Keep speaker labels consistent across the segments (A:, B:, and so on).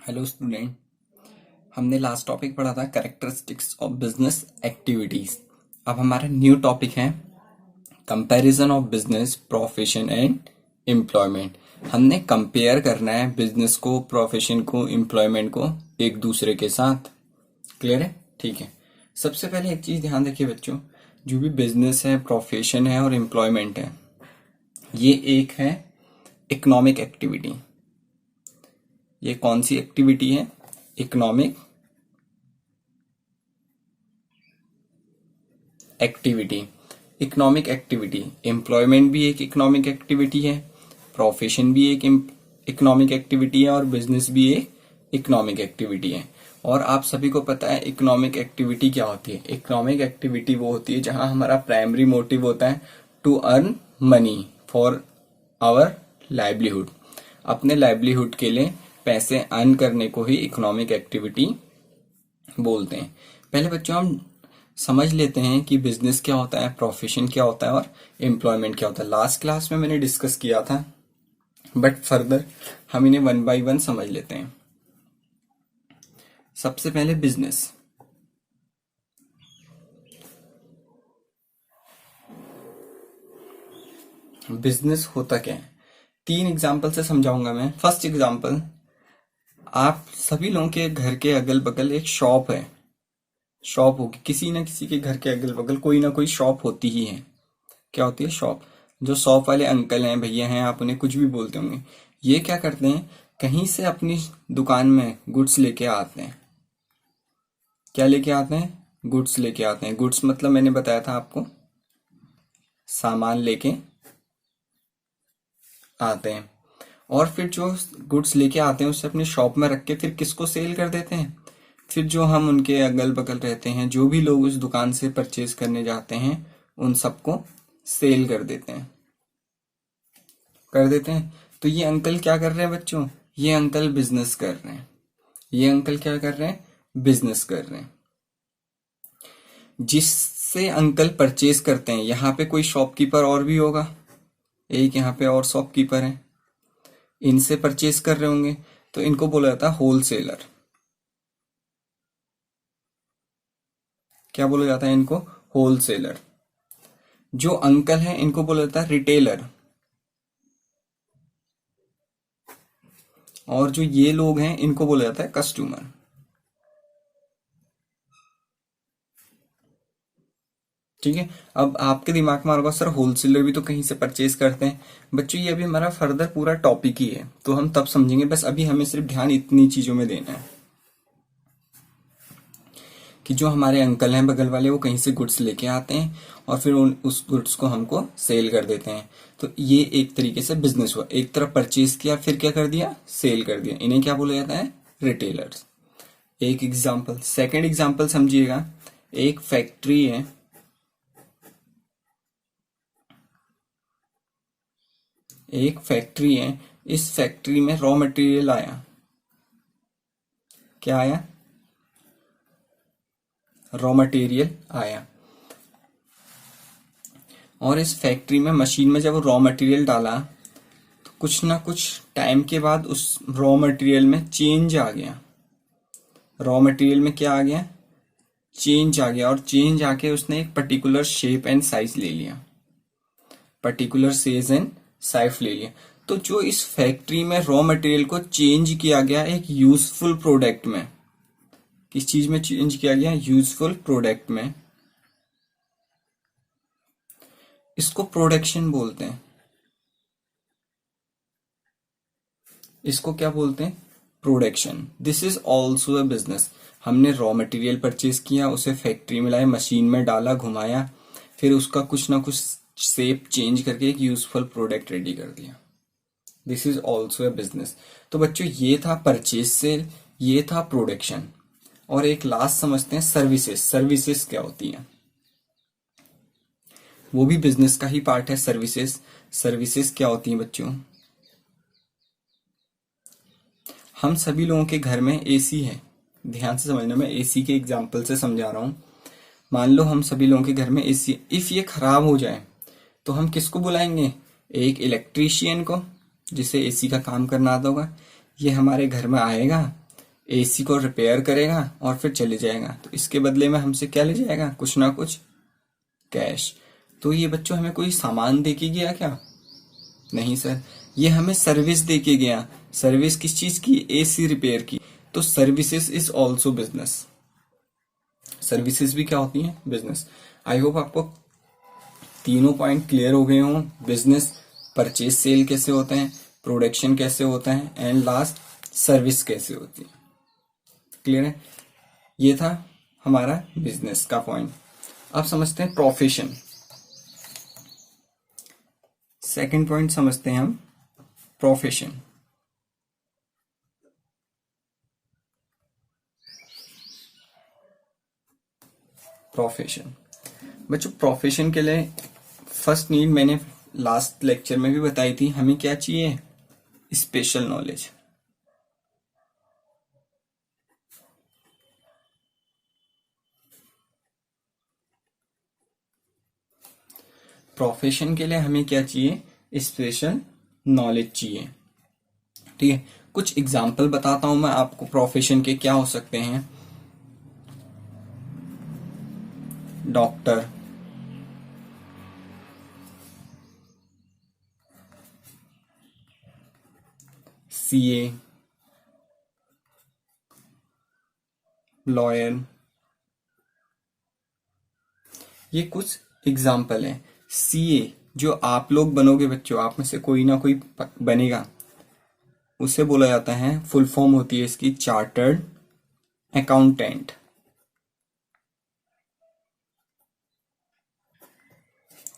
A: Hello student. हमने last topic पढ़ा था कैरेक्टरिस्टिक्स ऑफ बिजनेस एक्टिविटीज। अब हमारा न्यू टॉपिक है comparison of business profession and employment. हमने कंपेयर करना है बिजनेस को, प्रोफेशन को, एम्प्लॉयमेंट को एक दूसरे के साथ। क्लियर है? ठीक है। सबसे पहले एक चीज ध्यान रखिए बच्चों, जो भी बिजनेस है, प्रोफेशन है और एम्प्लॉयमेंट है, ये एक है इकोनॉमिक एक्टिविटी। ये कौन सी एक्टिविटी है? Economic activity. Economic activity, employment भी एक इकोनॉमिक एक्टिविटी है, प्रोफेशन भी एक इकोनॉमिक एक्टिविटी है और बिजनेस भी एक इकोनॉमिक एक्टिविटी है। और आप सभी को पता है इकोनॉमिक एक्टिविटी क्या होती है। इकोनॉमिक एक्टिविटी वो होती है जहां हमारा प्राइमरी मोटिव होता है to earn money for our livelihood. अपने लाइवलीहुड के लिए पैसे अर्न करने को ही इकोनॉमिक एक्टिविटी बोलते हैं। पहले बच्चों हम समझ लेते हैं कि बिजनेस क्या होता है, प्रोफेशन क्या होता है और एम्प्लॉयमेंट क्या होता है। लास्ट क्लास में मैंने डिस्कस किया था, बट फर्दर हम इन्हें वन बाय वन समझ लेते हैं। सबसे पहले बिजनेस। बिजनेस होता क्या है, 3 एग्जाम्पल से समझाऊंगा मैं। फर्स्ट एग्जाम्पल, आप सभी लोगों के घर के अगल बगल एक शॉप है। शॉप होगी, किसी ना किसी के घर के अगल बगल कोई ना कोई शॉप होती ही है। क्या होती है? शॉप। जो शॉप वाले अंकल हैं, भैया हैं, आप उन्हें कुछ भी बोलते होंगे, ये क्या करते हैं, कहीं से अपनी दुकान में गुड्स लेके आते हैं। क्या लेके आते हैं? गुड्स लेके आते हैं। गुड्स मतलब मैंने बताया था आपको, सामान लेके आते हैं। और फिर जो गुड्स लेके आते हैं उसे अपनी शॉप में रख के फिर किसको सेल कर देते हैं? फिर जो हम उनके अगल बगल रहते हैं, जो भी लोग उस दुकान से परचेज करने जाते हैं, उन सबको सेल कर देते हैं। तो ये अंकल क्या कर रहे हैं बच्चों? ये अंकल बिजनेस कर रहे हैं। ये अंकल क्या कर रहे हैं? बिजनेस कर रहे हैं। जिससे अंकल परचेज करते हैं, यहाँ पे कोई शॉपकीपर और भी होगा, एक यहाँ पे और शॉपकीपर है, इनसे परचेज कर रहे होंगे, तो इनको बोला जाता है होलसेलर। क्या बोला जाता है इनको? होलसेलर। जो अंकल है इनको बोला जाता है रिटेलर। और जो ये लोग हैं इनको बोला जाता है कस्टमर। ठीक है। अब आपके दिमाग में आ रहा होगा, सर होलसेलर भी तो कहीं से परचेज करते हैं। बच्चों ये अभी हमारा फर्दर पूरा टॉपिक ही है, तो हम तब समझेंगे। बस अभी हमें सिर्फ ध्यान इतनी चीजों में देना है कि जो हमारे अंकल हैं बगल वाले, वो कहीं से गुड्स लेके आते हैं और फिर उस गुड्स को हमको सेल कर देते हैं। तो ये एक तरीके से बिजनेस हुआ। एक तरफ परचेज किया, फिर क्या कर दिया? सेल कर दिया। इन्हें क्या बोला जाता है? रिटेलर्स। एक एग्जाम्पल। सेकेंड एग्जाम्पल समझिएगा, एक फैक्ट्री है, एक फैक्ट्री है, इस फैक्ट्री में रॉ मटेरियल आया। क्या आया? रॉ मटेरियल आया। और इस फैक्ट्री में मशीन में जब रॉ मटेरियल डाला, तो कुछ ना कुछ टाइम के बाद उस रॉ मटेरियल में चेंज आ गया। रॉ मटेरियल में क्या आ गया? चेंज आ गया। और चेंज आके उसने एक पर्टिकुलर शेप एंड साइज ले लिया। पर्टिकुलर साइज एंड साइज ले लिया। तो जो इस फैक्ट्री में रॉ मटेरियल को चेंज किया गया एक यूजफुल प्रोडक्ट में, किस चीज में चेंज किया गया? यूजफुल प्रोडक्ट में। इसको प्रोडक्शन बोलते हैं। इसको क्या बोलते हैं? Production. This is also a business. हमने रॉ मटेरियल परचेज किया, उसे फैक्ट्री में लाया, मशीन में डाला, घुमाया, फिर उसका कुछ ना कुछ शेप चेंज करके एक यूजफुल प्रोडक्ट रेडी कर दिया। This is also a business. तो बच्चों ये था परचेज सेल, ये था प्रोडक्शन। और एक लास्ट समझते हैं सर्विसेज। सर्विसेज क्या होती है? वो भी बिजनेस का ही पार्ट है। सर्विसेज। सर्विसेज क्या होती हैं बच्चों? हम सभी लोगों के घर में एसी है। ध्यान से समझना, मैं एसी के एग्जाम्पल से समझा रहा हूं। मान लो हम सभी लोगों के घर में एसी, इफ ये खराब हो जाए तो हम किसको बुलाएंगे? एक इलेक्ट्रीशियन को, जिसे एसी का काम करना आता होगा। ये हमारे घर में आएगा, एसी को रिपेयर करेगा और फिर चले जाएगा, तो इसके बदले में हमसे क्या ले जाएगा, कुछ ना कुछ कैश। तो ये बच्चों हमें कोई सामान दे के गया क्या? नहीं सर, ये हमें सर्विस दे के गया। सर्विस किस चीज की? एसी रिपेयर की। तो services is also business. Services भी क्या होती हैं? बिजनेस। आई होप आपको तीनों पॉइंट क्लियर हो गए हों। बिजनेस, परचेज सेल कैसे होते हैं, प्रोडक्शन कैसे होता है, एंड लास्ट सर्विस कैसे होती है। क्लियर है? ये था हमारा बिजनेस का पॉइंट। अब समझते हैं प्रोफेशन। सेकंड पॉइंट समझते हैं हम प्रोफेशन। प्रोफेशन बच्चों, प्रोफेशन के लिए फर्स्ट नीड मैंने लास्ट लेक्चर में भी बताई थी। हमें क्या चाहिए? Special knowledge. प्रोफेशन के लिए हमें क्या चाहिए? स्पेशल नॉलेज चाहिए। ठीक है, कुछ एग्जाम्पल बताता हूं मैं आपको प्रोफेशन के क्या हो सकते हैं। डॉक्टर, सीए, लॉयर, ये कुछ एग्जाम्पल हैं। सीए जो आप लोग बनोगे बच्चों, आप में से कोई ना कोई बनेगा, उसे बोला जाता है, फुल फॉर्म होती है इसकी चार्टर्ड अकाउंटेंट।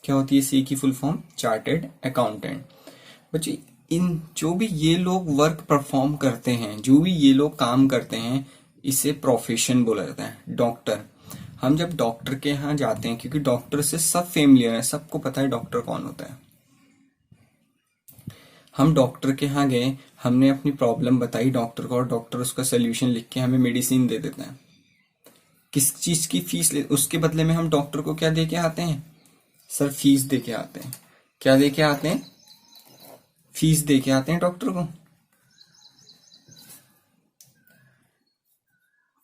A: क्या होती है सी की फुल फॉर्म? Chartered accountant. बच्चे इन जो भी ये लोग वर्क परफॉर्म करते हैं, जो भी ये लोग काम करते हैं, इसे प्रोफेशन बोला जाता है। डॉक्टर, हम जब डॉक्टर के यहाँ जाते हैं, क्योंकि डॉक्टर से सब फेमिलियर है, सबको पता है डॉक्टर कौन होता है। हम डॉक्टर के यहाँ गए, हमने अपनी प्रॉब्लम बताई डॉक्टर को, और डॉक्टर उसका सोल्यूशन लिख के हमें मेडिसिन दे देता है। किस चीज की फीस ले, उसके बदले में हम डॉक्टर को क्या दे के आते हैं? सर फीस दे के आते हैं। क्या दे के आते हैं? फीस दे के आते हैं डॉक्टर को।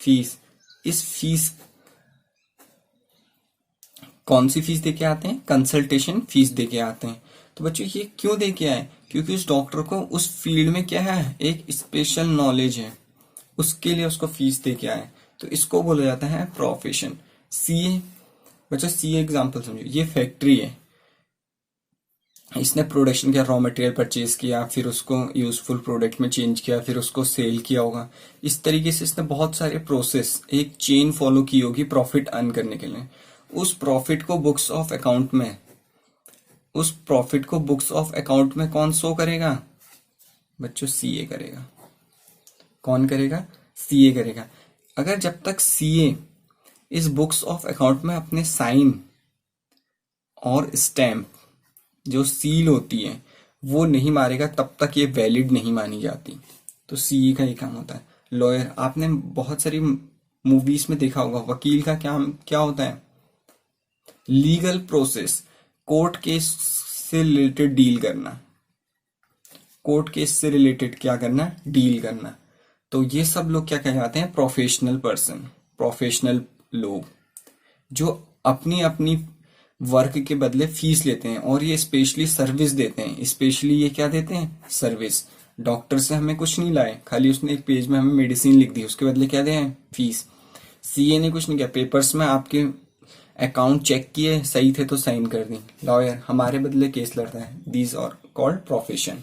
A: फीस, इस फीस, कौन सी फीस दे के आते हैं? कंसल्टेशन फीस दे के आते हैं। तो बच्चों ये क्यों दे के आए? क्योंकि उस डॉक्टर को उस फील्ड में क्या है, एक स्पेशल नॉलेज है, उसके लिए उसको फीस दे के आए। तो इसको बोला जाता है प्रोफेशन। सीए, बच्चों सीए एग्जांपल समझो, ये फैक्ट्री है, इसने प्रोडक्शन किया, रॉ मटेरियल परचेज किया, फिर उसको यूजफुल प्रोडक्ट में चेंज किया, फिर उसको सेल किया होगा। इस तरीके से इसने बहुत सारे प्रोसेस, एक चेन फॉलो की होगी प्रॉफिट अर्न करने के लिए। उस प्रॉफिट को बुक्स ऑफ अकाउंट में, उस प्रॉफिट को बुक्स ऑफ अकाउंट में कौन शो करेगा? बच्चों सीए करेगा। कौन करेगा? सीए करेगा। अगर जब तक सीए इस बुक्स ऑफ अकाउंट में अपने साइन और स्टैम्प, जो सील होती है, वो नहीं मारेगा, तब तक ये वैलिड नहीं मानी जाती। तो सीए का ये काम होता है। लॉयर, आपने बहुत सारी मूवीज में देखा होगा, वकील का काम क्या होता है? लीगल प्रोसेस, कोर्ट केस से रिलेटेड डील करना, कोर्ट केस से रिलेटेड क्या करना? डील करना। तो ये सब लोग क्या कहलाते हैं? प्रोफेशनल पर्सन, प्रोफेशनल लोग, जो अपनी अपनी वर्क के बदले फीस लेते हैं, और ये स्पेशली सर्विस देते हैं। स्पेशली ये क्या देते हैं? सर्विस। डॉक्टर से हमें कुछ नहीं लाए, खाली उसने एक पेज में हमें मेडिसिन लिख दी, उसके बदले क्या दे? फीस। सीए ने कुछ नहीं किया, पेपर्स में आपके अकाउंट चेक किए, सही थे तो साइन कर दी। लॉयर हमारे बदले केस लड़ता है। These are called profession.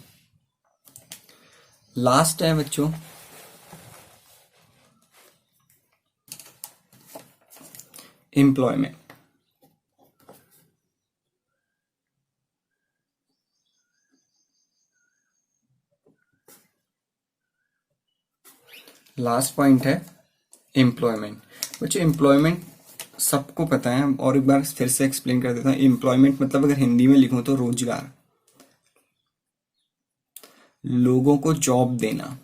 A: Last है बच्चों एम्प्लॉयमेंट। लास्ट पॉइंट है एम्प्लॉयमेंट। बच्चों एम्प्लॉयमेंट सबको पता है, और एक बार फिर से एक्सप्लेन कर देता हूँ। एम्प्लॉयमेंट मतलब अगर हिंदी में लिखूं तो रोजगार, लोगों को जॉब देना।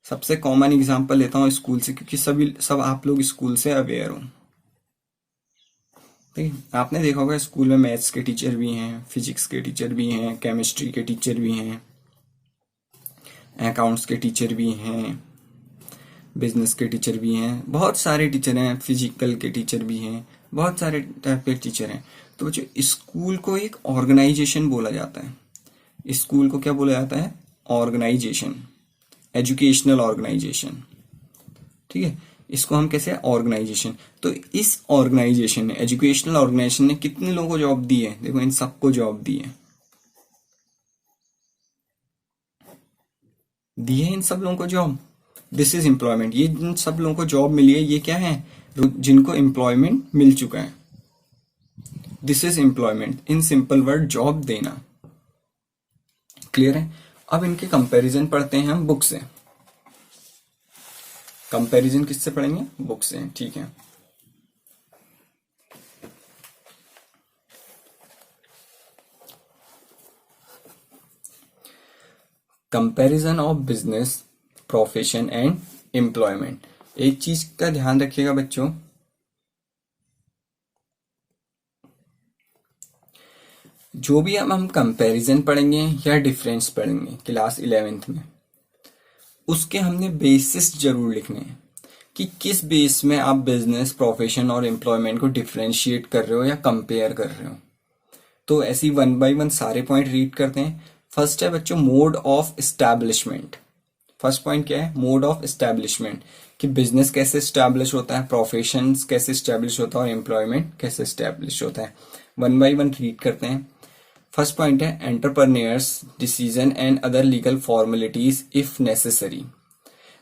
A: सबसे कॉमन एग्जांपल लेता हूँ स्कूल से, क्योंकि सब आप लोग स्कूल से अवेयर हो। ठीक है, आपने देखा होगा स्कूल में मैथ्स के टीचर भी हैं, फिजिक्स के टीचर भी हैं, केमिस्ट्री के टीचर भी हैं, अकाउंट्स के टीचर भी हैं, बिजनेस के टीचर भी हैं, बहुत सारे टीचर हैं, फिजिकल के टीचर भी हैं, बहुत सारे टाइप के टीचर हैं। तो बच्चों स्कूल को एक ऑर्गेनाइजेशन बोला जाता है। स्कूल को क्या बोला जाता है? Organisation, educational organisation. ठीक है, इसको हम कैसे ऑर्गेनाइजेशन। तो इस ऑर्गेनाइजेशन ने, एजुकेशनल ऑर्गेनाइजेशन ने कितने लोगों को जॉब दी है? देखो इन सबको जॉब दी है, इन सब लोगों को जॉब। This is employment. ये जिन सब लोगों को जॉब मिली है ये क्या है? जिनको एम्प्लॉयमेंट मिल चुका है। This is employment, in simple word job देना। क्लियर है? अब इनके कंपैरिजन पढ़ते हैं हम बुक से। कंपैरिजन किससे पढ़ेंगे? बुक से। ठीक है, comparison of business, profession and employment. एक चीज का ध्यान रखिएगा बच्चों, जो भी हम कंपैरिजन पढ़ेंगे या डिफरेंस पढ़ेंगे क्लास 11th में, उसके हमने बेसिस जरूर लिखने हैं कि किस बेस में आप बिजनेस, प्रोफेशन और एम्प्लॉयमेंट को डिफरेंशिएट कर रहे हो या कंपेयर कर रहे हो। तो ऐसे ही 1 बाय 1 सारे पॉइंट रीड करते हैं। फर्स्ट है बच्चों mode of establishment. First point क्या है? मोड ऑफ एस्टैब्लिशमेंट, कि बिजनेस कैसे एस्टैब्लिश होता है, प्रोफेशन कैसे एस्टैब्लिश होता है और एम्प्लॉयमेंट कैसे एस्टैब्लिश होता है। 1 बाय 1 रीड करते हैं। फर्स्ट पॉइंट है entrepreneurs decision and other legal formalities if necessary.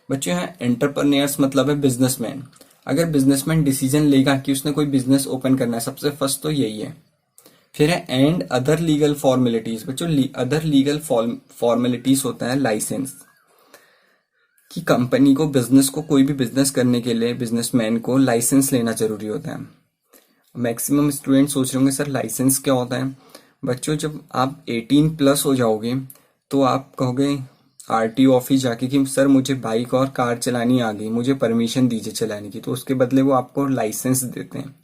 A: बच्चों यहाँ एंटरप्रेन्योर्स मतलब है बिजनेसमैन। अगर बिजनेसमैन डिसीजन लेगा कि उसने कोई बिजनेस ओपन करना है, सबसे फर्स्ट तो यही है। फिर है एंड अदर लीगल फॉर्मेलिटीज। बच्चों अदर लीगल फॉर्मेलिटीज होता है लाइसेंस, कि कंपनी को, बिजनेस को, कोई भी बिजनेस करने के लिए बिजनेसमैन को लाइसेंस लेना जरूरी होता है। मैक्सिमम स्टूडेंट सोच रहे होंगे सर लाइसेंस क्या होता है? बच्चों जब आप 18+ हो जाओगे तो आप कहोगे आरटीओ ऑफिस जाके कि सर मुझे बाइक और कार चलानी आ गई, मुझे परमिशन दीजिए चलाने की। तो उसके बदले वो आपको लाइसेंस देते हैं,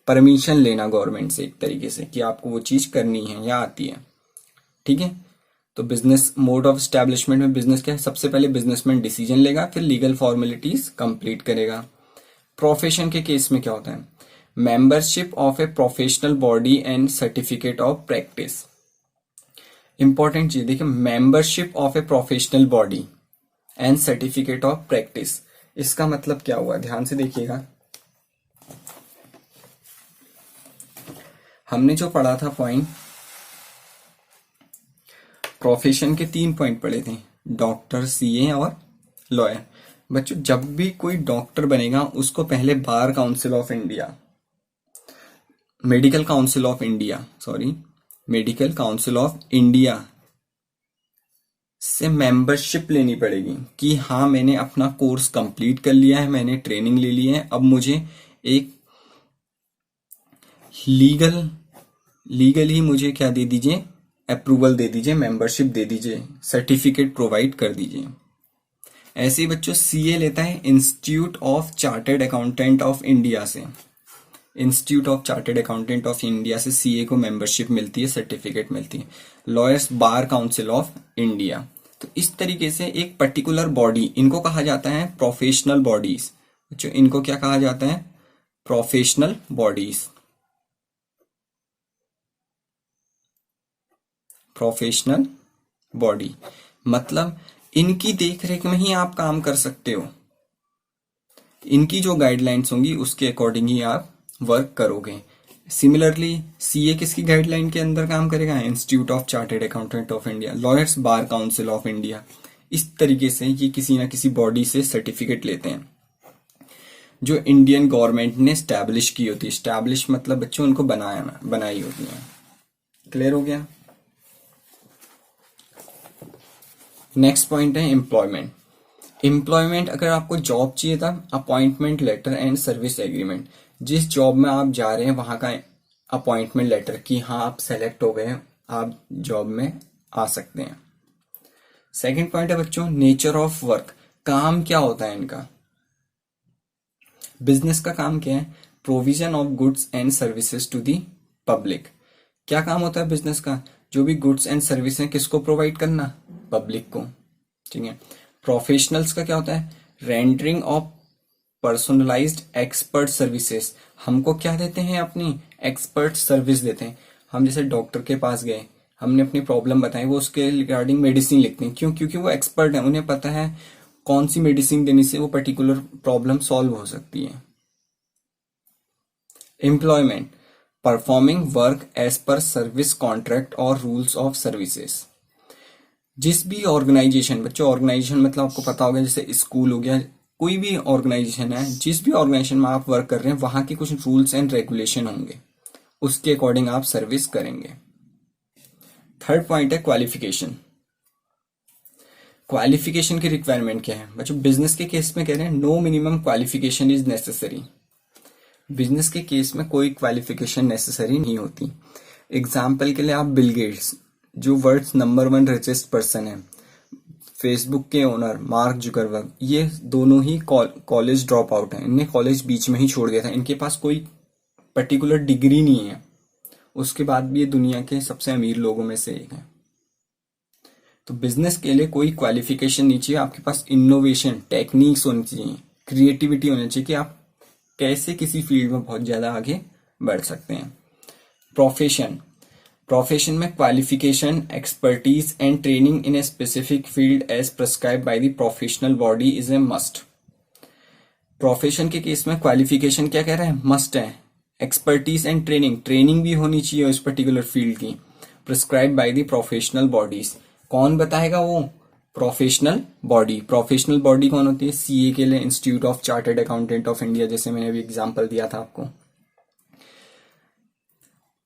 A: परमिशन लेना गवर्नमेंट से एक तरीके से कि आपको वो चीज करनी है या आती है। ठीक है, तो बिजनेस मोड ऑफ एस्टैब्लिशमेंट में बिजनेस क्या है? सबसे पहले बिजनेसमैन डिसीजन लेगा, फिर लीगल फॉर्मेलिटीज कंप्लीट करेगा। प्रोफेशन के केस में क्या होता है? Membership of a professional body and certificate of practice. Important चीज देखिए, membership of a professional body and certificate of practice, इसका मतलब क्या हुआ? ध्यान से देखिएगा। हमने जो पढ़ा था पॉइंट, प्रोफेशन के 3 पॉइंट पढ़े थे, डॉक्टर, सीए और लॉयर। बच्चों जब भी कोई डॉक्टर बनेगा उसको पहले बार council of India, medical council of India से मेंबरशिप लेनी पड़ेगी कि हाँ मैंने अपना कोर्स कंप्लीट कर लिया है, मैंने ट्रेनिंग ले ली है, अब मुझे एक लीगली मुझे क्या दे दीजिए? अप्रूवल दे दीजिए, मेंबरशिप दे दीजिए, सर्टिफिकेट प्रोवाइड कर दीजिए। ऐसे ही बच्चों सीए लेता है institute of chartered accountant of India से। Institute of chartered accountant of India से सीए को मेंबरशिप मिलती है, सर्टिफिकेट मिलती है। Lawyers bar council of India. तो इस तरीके से एक पर्टिकुलर बॉडी, इनको कहा जाता है प्रोफेशनल बॉडीज। बच्चों इनको क्या कहा जाता है? Professional bodies. प्रोफेशनल बॉडी मतलब इनकी देखरेख में ही आप काम कर सकते हो, इनकी जो गाइडलाइंस होंगी उसके अकॉर्डिंग ही आप वर्क करोगे। सिमिलरली सीए किसकी गाइडलाइन के अंदर काम करेगा? Institute of chartered accountant of India. Lawyers bar council of India. इस तरीके से ये किसी ना किसी बॉडी से सर्टिफिकेट लेते हैं जो इंडियन गवर्नमेंट ने स्टैब्लिश की होती है। स्टैब्लिश मतलब बच्चों उनको बनाई होती है। क्लियर हो गया? नेक्स्ट पॉइंट है एम्प्लॉयमेंट। एम्प्लॉयमेंट अगर आपको जॉब चाहिए था, appointment letter and service agreement. जिस जॉब में आप जा रहे हैं वहां का अपॉइंटमेंट लेटर कि हाँ आप सेलेक्ट हो गए, आप जॉब में आ सकते हैं। सेकंड पॉइंट है बच्चों नेचर ऑफ वर्क। काम क्या होता है इनका? बिजनेस का काम क्या है? Provision of goods and services to the public. क्या काम होता है बिजनेस का? जो भी गुड्स एंड सर्विस है किसको प्रोवाइड करना? पब्लिक को। ठीक है। प्रोफेशनल्स का क्या होता है? Rendering of personalised expert services, हमको क्या देते हैं, अपनी एक्सपर्ट सर्विस देते हैं। हम जैसे डॉक्टर के पास गए, हमने अपनी प्रॉब्लम बताई, वो उसके रिगार्डिंग मेडिसिन लिखते हैं। क्यों? क्योंकि वो एक्सपर्ट है, उन्हें पता है कौन सी मेडिसिन देने से वो पर्टिकुलर प्रॉब्लम सॉल्व हो सकती है। Employment, performing work as per service contract और रूल्स ऑफ सर्विसेज। जिस भी ऑर्गेनाइजेशन, बच्चों ऑर्गेनाइजेशन मतलब आपको पता होगा, जैसे स्कूल हो गया, कोई भी ऑर्गेनाइजेशन है, जिस भी ऑर्गेनाइजेशन में आप वर्क कर रहे हैं वहां के कुछ रूल्स एंड रेगुलेशन होंगे, उसके अकॉर्डिंग आप सर्विस करेंगे। थर्ड पॉइंट है क्वालिफिकेशन। क्वालिफिकेशन की रिक्वायरमेंट क्या है बच्चों? बिजनेस के केस में कह रहे हैं no minimum qualification is necessary. Business के केस में कोई क्वालिफिकेशन नेसेसरी नहीं होती। एग्जाम्पल के लिए आप बिल गेट्स, जो वर्ल्ड नंबर 1 रिचेस्ट पर्सन है, फेसबुक के ओनर मार्क जुकरबर्ग, ये दोनों ही कॉलेज ड्रॉप आउट हैं। इनने कॉलेज बीच में ही छोड़ दिया था, इनके पास कोई पर्टिकुलर डिग्री नहीं है, उसके बाद भी ये दुनिया के सबसे अमीर लोगों में से एक है। तो बिजनेस के लिए कोई क्वालिफिकेशन नहीं चाहिए, आपके पास इनोवेशन टेक्निक्स होनी चाहिए, क्रिएटिविटी होनी चाहिए कि आप कैसे किसी फील्ड में बहुत ज्यादा आगे बढ़ सकते हैं। प्रोफेशन, प्रोफेशन में qualification, expertise and training in a specific field as prescribe by the professional body is a must. Profession के केस में क्वालिफिकेशन क्या कह रहे हैं? मस्ट है। एक्सपर्टीज एंड ट्रेनिंग, ट्रेनिंग भी होनी चाहिए उस पर्टिकुलर फील्ड की, prescribe by the professional bodies. कौन बताएगा? वो प्रोफेशनल बॉडी। प्रोफेशनल बॉडी कौन होती है? सीए के लिए institute of chartered accountant of India, जैसे मैंने अभी एग्जांपल दिया था आपको।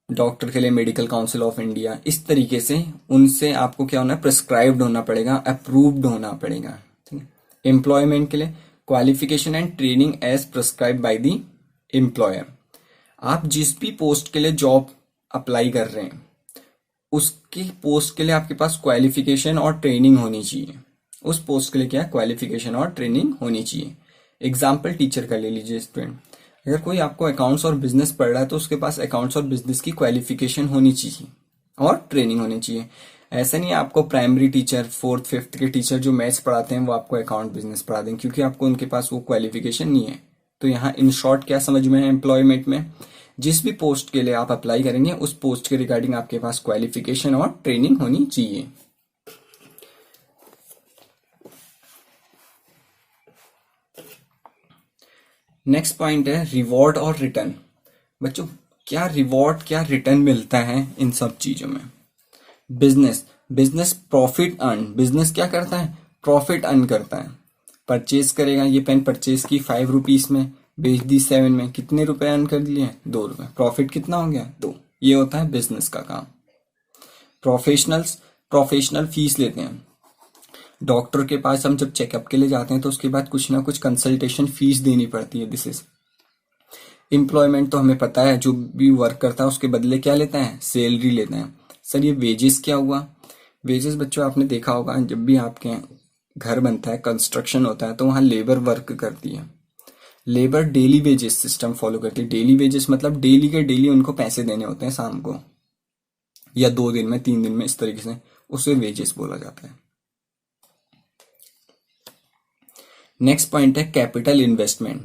A: डॉक्टर के लिए मेडिकल काउंसिल ऑफ इंडिया। इस तरीके से उनसे आपको क्या होना है? प्रिस्क्राइब्ड होना पड़ेगा, अप्रूव्ड होना पड़ेगा। ठीक है। एम्प्लॉयमेंट के लिए qualification and training as prescribe by the employer. आप जिस भी पोस्ट के लिए जॉब अप्लाई कर रहे हैं, उसकी पोस्ट के लिए आपके पास क्वालिफिकेशन और ट्रेनिंग होनी चाहिए। उस पोस्ट के लिए क्या क्वालिफिकेशन और ट्रेनिंग होनी चाहिए। एग्जाम्पल टीचर का ले लीजिए स्टूडेंट, अगर कोई आपको अकाउंट्स और बिजनेस पढ़ रहा है तो उसके पास अकाउंट्स और बिजनेस की क्वालिफिकेशन होनी चाहिए और ट्रेनिंग होनी चाहिए। ऐसा नहीं है आपको प्राइमरी टीचर 4th 5th के टीचर जो मैथ्स पढ़ाते हैं वो आपको अकाउंट बिजनेस पढ़ा देंगे, क्योंकि आपको उनके पास वो क्वालिफिकेशन नहीं है। तो यहाँ इन शॉर्ट क्या समझ में है? एम्प्लॉयमेंट में जिस भी पोस्ट के लिए आप अप्लाई करेंगे उस पोस्ट के रिगार्डिंग आपके पास क्वालिफिकेशन और ट्रेनिंग होनी चाहिए। नेक्स्ट पॉइंट है रिवॉर्ड और रिटर्न। बच्चों क्या रिवॉर्ड क्या रिटर्न मिलता है इन सब चीजों में? बिजनेस प्रॉफिट अर्न, बिजनेस क्या करता है? प्रॉफिट अर्न करता है। परचेज करेगा, ये पेन परचेज की 5 रुपीज में, बेच दी 7 में, कितने रुपए अर्न कर लिए? 2 रुपए। प्रॉफिट कितना हो गया? 2। ये होता है बिजनेस का काम। प्रोफेशनल फीस लेते हैं। डॉक्टर के पास हम जब चेकअप के लिए जाते हैं तो उसके बाद कुछ ना कुछ कंसल्टेशन फीस देनी पड़ती है। This is employment. तो हमें पता है जो भी वर्क करता है उसके बदले क्या लेता है? सैलरी लेते हैं। सर ये वेजेस क्या हुआ? वेजेस बच्चों आपने देखा होगा जब भी आपके घर बनता है, कंस्ट्रक्शन होता है, तो वहां लेबर वर्क करती है। Labour daily wages system follow करती है। डेली वेजेस मतलब डेली के डेली उनको पैसे देने होते हैं शाम को, या 2 दिन में 3 दिन में, इस तरीके से उसे वेजेस बोला जाता है। नेक्स्ट पॉइंट है कैपिटल इन्वेस्टमेंट।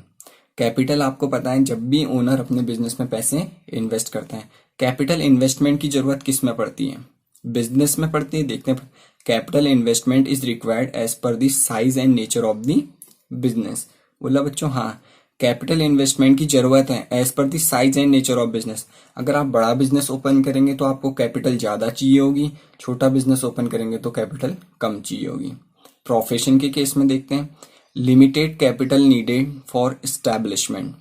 A: कैपिटल आपको पता है जब भी ओनर अपने बिजनेस में पैसे इन्वेस्ट करता है, कैपिटल इन्वेस्टमेंट की जरूरत किस में पड़ती है? बिजनेस में पड़ती है। देखते हैं, capital investment is required as per the size and nature of the business. बोला बच्चों हाँ, कैपिटल इन्वेस्टमेंट की जरूरत है as per the size and nature of business. अगर आप बड़ा बिजनेस ओपन करेंगे तो आपको कैपिटल ज्यादा चाहिए होगी, छोटा बिजनेस ओपन करेंगे तो कैपिटल कम चाहिए होगी। प्रोफेशन के केस में देखते हैं, limited capital needed for establishment.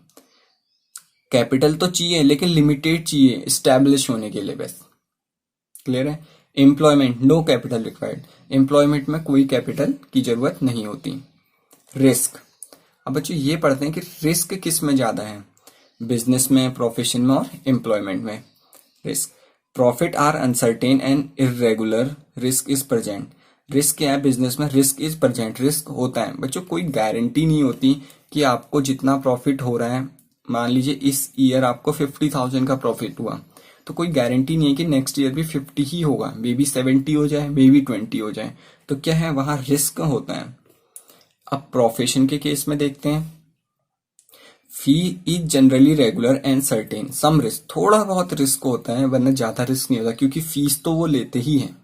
A: Capital तो चाहिए लेकिन लिमिटेड चाहिए एस्टैब्लिश होने के लिए बस। क्लियर है? Employment, no capital required. Employment में कोई कैपिटल की जरूरत नहीं होती। रिस्क, अब बच्चों ये पढ़ते हैं कि रिस्क किस में ज्यादा है? बिजनेस में, प्रोफेशन में और एम्प्लॉयमेंट में। Risk, profit are uncertain and irregular, risk is present. Risk क्या है बिजनेस में? रिस्क इज प्रेजेंट, रिस्क होता है बच्चों। कोई गारंटी नहीं होती कि आपको जितना प्रॉफिट हो रहा है, मान लीजिए इस ईयर आपको 50,000 का प्रॉफिट हुआ, तो कोई गारंटी नहीं है कि नेक्स्ट ईयर भी 50 ही होगा, मे बी 70 हो जाए, मे बी 20 हो जाए। तो क्या है, वहां रिस्क होता है। अब प्रोफेशन के केस में देखते हैं, fee is generally regular and certain, some risk, थोड़ा बहुत रिस्क होता है वरना ज्यादा रिस्क नहीं होता, क्योंकि फीस तो वो लेते ही हैं।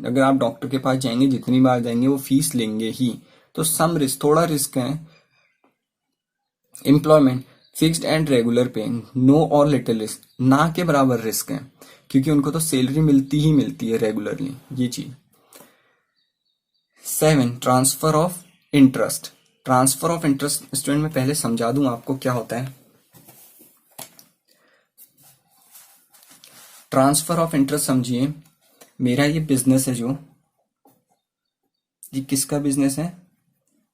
A: अगर आप डॉक्टर के पास जाएंगे जितनी बार जाएंगे वो फीस लेंगे ही, तो सम रिस्क, थोड़ा रिस्क है। एम्प्लॉयमेंट फिक्स्ड एंड रेगुलर पे, नो और लिटिल रिस्क, ना के बराबर रिस्क है, क्योंकि उनको तो सैलरी मिलती ही मिलती है रेगुलरली, ये चीज। 7 transfer of interest. Transfer of interest student में पहले समझा दूं आपको क्या होता है। ट्रांसफर ऑफ इंटरेस्ट समझिए, मेरा ये बिजनेस है, जो ये किसका बिजनेस है,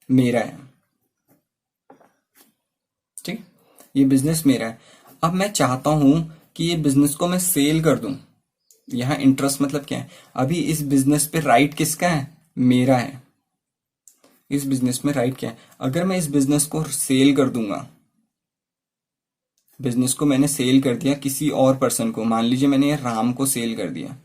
A: मेरा है, ठीक, ये बिजनेस मेरा है। अब मैं चाहता हूं कि ये बिजनेस को मैं सेल कर दूं। यहां इंटरेस्ट मतलब क्या है, अभी इस बिजनेस पे राइट किसका है, मेरा है। इस बिजनेस में राइट क्या है, अगर मैं इस बिजनेस को सेल कर दूंगा, बिजनेस को मैंने सेल कर दिया किसी और पर्सन को, मान लीजिए मैंने राम को सेल कर दिया,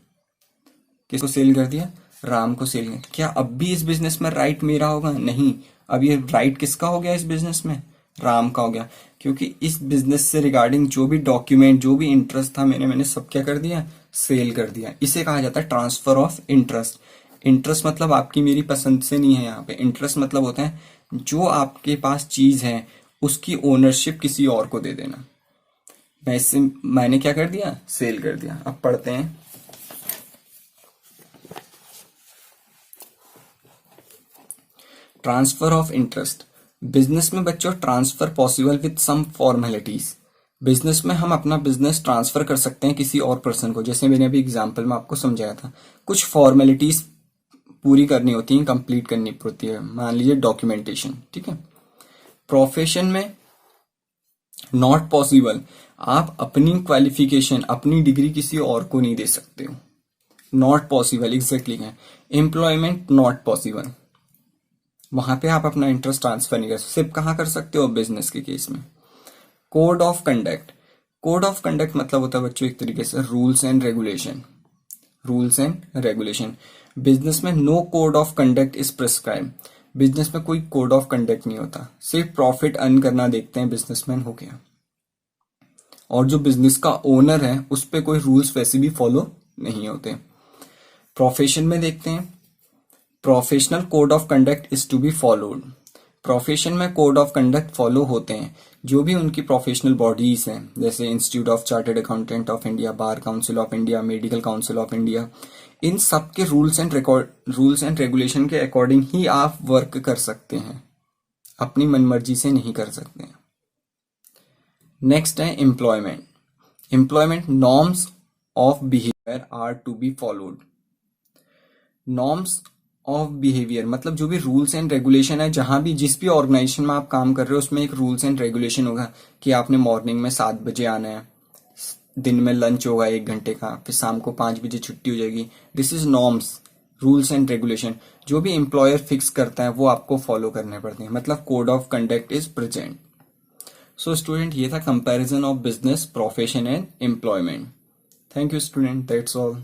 A: किसको सेल कर दिया, राम को सेल कर, क्या अब भी इस बिजनेस में राइट मेरा होगा, नहीं, अब ये राइट किसका हो गया इस बिजनेस में, राम का हो गया, क्योंकि इस बिजनेस से रिगार्डिंग जो भी डॉक्यूमेंट, जो भी इंटरेस्ट था मैंने सब क्या कर दिया, सेल कर दिया। इसे कहा जाता है ट्रांसफर ऑफ इंटरेस्ट। इंटरेस्ट मतलब आपकी मेरी पसंद से नहीं है, यहाँ पे इंटरेस्ट मतलब होता है जो आपके पास चीज है उसकी ओनरशिप किसी और को दे देना। मैंने क्या कर दिया, सेल कर दिया। अब पढ़ते हैं, ट्रांसफर ऑफ इंटरेस्ट। बिजनेस में बच्चों transfer possible with some formalities. Business में हम अपना बिजनेस ट्रांसफर कर सकते हैं किसी और पर्सन को, जैसे मैंने अभी एग्जांपल में आपको समझाया था। कुछ फॉर्मेलिटीज पूरी करनी होती है, कंप्लीट करनी पड़ती है, मान लीजिए डॉक्यूमेंटेशन, ठीक है। प्रोफेशन में नॉट पॉसिबल, आप अपनी क्वालिफिकेशन, अपनी डिग्री किसी और को नहीं दे सकते हो, नॉट पॉसिबल एग्जैक्टली है। एम्प्लॉयमेंट नॉट पॉसिबल, वहां पे आप अपना इंटरेस्ट ट्रांसफर नहीं कर सकते, सिर्फ कहां कर सकते हो, बिजनेस के केस में। Code of conduct. Code of conduct मतलब होता है बच्चों एक तरीके से rules and regulation, rules and regulation. Business में no code of conduct is prescribe, business में कोई कोड ऑफ कंडक्ट नहीं होता, सिर्फ प्रॉफिट अर्न करना देखते हैं बिजनेसमैन, हो गया। और जो बिजनेस का ओनर है उस पर कोई रूल्स वैसे भी फॉलो नहीं होते। प्रोफेशन में देखते हैं, professional code of conduct is to be followed. Profession में कोड ऑफ कंडक्ट फॉलो होते हैं, जो भी उनकी प्रोफेशनल बॉडीज हैं, जैसे institute of chartered accountant of India, bar council of India, medical council of India, इन सब के रूल्स एंड रेगुलेशन के अकॉर्डिंग ही आप वर्क कर सकते हैं, अपनी मनमर्जी से नहीं कर सकते। नेक्स्ट है employment. Employment norms of behaviour are to be followed. Norms of behaviour मतलब जो भी रूल्स एंड रेगुलेशन है, जहां भी जिस भी ऑर्गेनाइजेशन में आप काम कर रहे हो उसमें एक रूल्स एंड रेगुलेशन होगा कि आपने मॉर्निंग में 7 बजे आना है, दिन में लंच होगा 1 घंटे का, फिर शाम को 5 बजे छुट्टी हो जाएगी। This is norms, rules and regulation, जो भी एम्प्लॉयर फिक्स करता है वो आपको फॉलो करने पड़ते हैं, मतलब code of conduct is present. So student, ये था comparison of business, profession and employment. Thank you student, that's all.